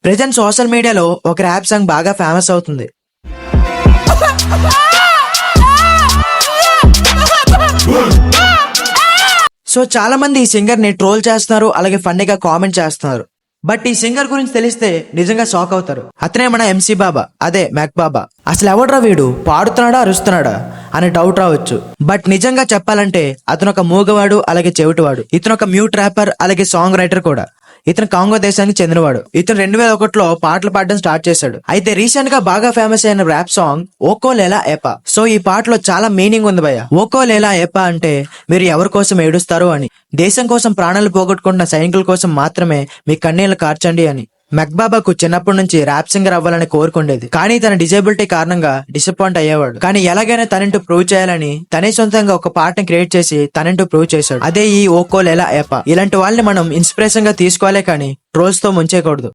Present social మీడియాలో ఒక rap song బాగా ఫేమస్ అవుతుంది. సో చాలా మంది ఈ సింగర్ ని ట్రోల్ చేస్తున్నారు, అలాగే ఫన్నీగా కామెంట్ చేస్తున్నారు. బట్ ఈ సింగర్ గురించి తెలిస్తే నిజంగా షాక్ అవుతారు. అతనే మన MC బాబా, అదే మ్యాక్ బాబా. అసలు ఎవడ్రా వీడు, పాడుతున్నాడా అరుస్తున్నాడా అనే డౌట్ రావచ్చు. బట్ నిజంగా చెప్పాలంటే అతను ఒక మూగవాడు, అలాగే చెవిటివాడు. ఇతను ఒక మ్యూట్ ర్యాపర్, అలాగే సాంగ్ రైటర్ కూడా. ఇతను కాంగో దేశానికి చెందినవాడు. ఇతను 2001లో పాటలు పాడడం స్టార్ట్ చేశాడు. అయితే రీసెంట్ గా బాగా ఫేమస్ అయిన ర్యాప్ సాంగ్ ఓకో లేలా ఏపా. సో ఈ పాటలో చాలా మీనింగ్ ఉంది భయ్య. ఓకో లేలా ఏపా అంటే మీరు ఎవరి కోసం ఏడుస్తారు అని, దేశం కోసం ప్రాణాలు పోగొట్టుకుంటున్న సైనికుల కోసం మాత్రమే మీ కన్నీళ్లు కార్చండి అని. మెక్బాబాకు చిన్నప్పటి నుంచి ర్యాప్ సింగర్ అవ్వాలని కోరుకుండేది, కానీ తన డిజేబిలిటీ కారణంగా డిసప్పాయింట్ అయ్యేవాడు. కానీ ఎలాగైనా తనంటూ ప్రూవ్ చేయాలని తనే సొంతంగా ఒక పాటని క్రియేట్ చేసి తనంటూ ప్రూవ్ చేశాడు. అదే ఈ ఓకో లేలా ఏపా. ఇలాంటి వాళ్ళని మనం ఇన్స్పిరేషన్ గా తీసుకోవాలే కానీ ట్రోల్స్ తో ముంచేయకూడదు.